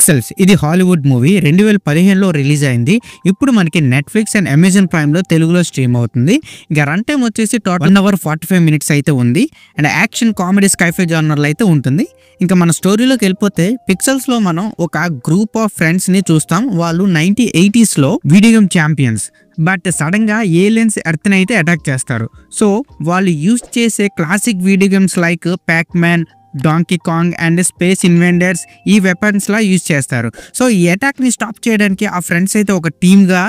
Pixels ఇది Hollywood movie 2015లో release అయింది. ఇప్పుడు మనకి నెట్ఫ్లిక్స్ అండ్ అమెజాన్ ప్రైమ్ లో తెలుగులో స్ట్రీమ్ అవుతుంది. ఇక రన్ టైం వచ్చేసి టోటల్ 1 hour 45 minutes అయితే ఉంది. అండ్ యాక్షన్ కామెడీ స్కైఫై జానర్లో అయితే ఉంటుంది. ఇంకా మన స్టోరీలోకి వెళ్ళిపోతే పిక్సెల్స్ లో మనం ఒక గ్రూప్ ఆఫ్ ఫ్రెండ్స్ ని చూస్తాం. వాళ్ళు 1980s లో video game champions. But sudden గా ఏలియన్స్ ఎర్త్ ని అయితే అటాక్ చేస్తారు. సో వాళ్ళు యూజ్ చేసే classic video games like Pac Man, Donkey Kong and Space Invaders ఈ వెపన్స్ లా యూజ్ చేస్తారు. సో ఈ అటాక్ ని స్టాప్ చేయడానికి ఆ ఫ్రెండ్స్ అయితే ఒక టీమ్ గా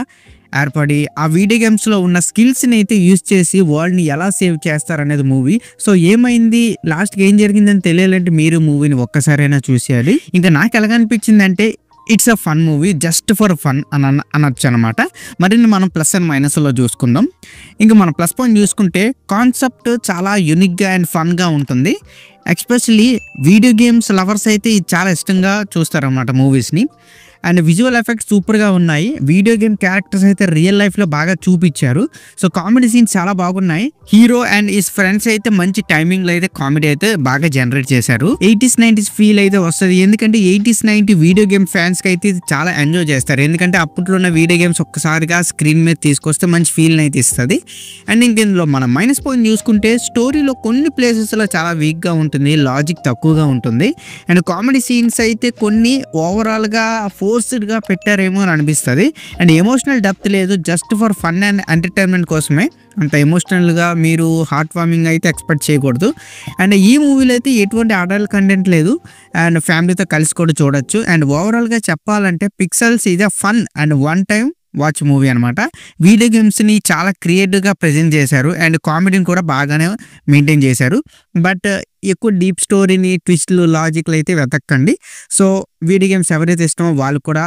ఏర్పడి ఆ వీడియో గేమ్స్ లో ఉన్న స్కిల్స్ ని అయితే యూజ్ చేసి వరల్డ్ ని ఎలా సేవ్ చేస్తారు అనేది మూవీ. సో ఏమైంది లాస్ట్ కి ఏం జరిగిందని తెలియాలంటే మీరు మూవీని ఒక్కసారైనా చూసేయాలి. ఇంకా నాకు ఎలాగ అనిపించింది అంటే it's a fun movie, just for fun అనొచ్చు అనమాట. మరిన్ని మనం ప్లస్ అండ్ మైనస్లో చూసుకుందాం. ఇంకా మనం ప్లస్ పాయింట్ చూసుకుంటే కాన్సెప్ట్ చాలా యూనిక్గా అండ్ ఫన్గా ఉంటుంది. ఎస్పెషల్లీ వీడియో గేమ్స్ లవర్స్ అయితే ఇది చాలా ఇష్టంగా చూస్తారన్నమాట మూవీస్ని. అండ్ విజువల్ ఎఫెక్ట్స్ సూపర్గా ఉన్నాయి. వీడియో గేమ్ క్యారెక్టర్స్ అయితే రియల్ లైఫ్లో బాగా చూపించారు. సో కామెడీ సీన్స్ చాలా బాగున్నాయి. హీరో అండ్ హిస్ ఫ్రెండ్స్ అయితే మంచి టైమింగ్లో అయితే కామెడీ అయితే బాగా జనరేట్ చేశారు. 80s 90s ఫీల్ అయితే వస్తుంది. ఎందుకంటే 80s 90 వీడియో గేమ్ ఫ్యాన్స్కి అయితే ఇది చాలా ఎంజాయ్ చేస్తారు. ఎందుకంటే అప్పట్లో ఉన్న వీడియో గేమ్స్ ఒక్కసారిగా స్క్రీన్ మీద తీసుకొస్తే మంచి ఫీల్ అయితే ఇస్తుంది. అండ్ ఇంక దీనిలో మనం మైనస్ పాయింట్ చూసుకుంటే స్టోరీలో కొన్ని ప్లేసెస్లో చాలా వీక్గా ఉంటుంది, లాజిక్ తక్కువగా ఉంటుంది. అండ్ కామెడీ సీన్స్ అయితే కొన్ని ఓవరాల్గా ఫోర్స్డ్గా పెట్టారేమో అని అనిపిస్తుంది. అండ్ ఎమోషనల్ డెప్త్ లేదు, just for fun and entertainment కోసమే. అంత ఎమోషనల్గా మీరు హార్ట్ వార్మింగ్ అయితే ఎక్స్పెక్ట్ చేయకూడదు. అండ్ ఈ మూవీలో అయితే ఎటువంటి అడల్ట్ కంటెంట్ లేదు. అండ్ ఫ్యామిలీతో కలిసి కూడా చూడొచ్చు. అండ్ ఓవరాల్గా చెప్పాలంటే పిక్సెల్స్ ఇది fun and one time watch movie అనమాట. వీడియో గేమ్స్ని చాలా క్రియేటివ్గా ప్రజెంట్ చేశారు. అండ్ కామెడీని కూడా బాగానే మెయింటైన్ చేశారు. బట్ ఎక్కువ డీప్ స్టోరీని, ట్విస్ట్లు, లాజిక్లు అయితే వెతక్కండి. సో వీడియో గేమ్స్ ఎవరైతే ఇష్టమో వాళ్ళు కూడా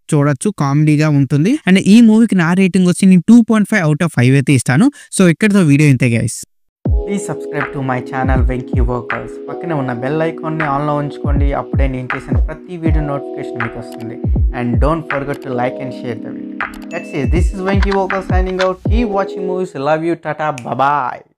చూడొచ్చు, కామెడీగా ఉంటుంది. అండ్ ఈ మూవీకి నా రేటింగ్ వచ్చి నేను 2.5 out of 5 అయితే ఇస్తాను. సో ఇక్కడితో వీడియో ఇంతే guys. Please subscribe to my channel Venky workers. పక్కనే ఉన్న బెల్ ఐకాన్ని ఆన్లో ఉంచుకోండి. అప్పుడే నేను చేసిన ప్రతి వీడియో నోటిఫికేషన్ మీకు వస్తుంది. And don't forget to like and share the video. That's it. This is Venky Walker signing out. Keep watching movies. Love you. Tata. Bye bye.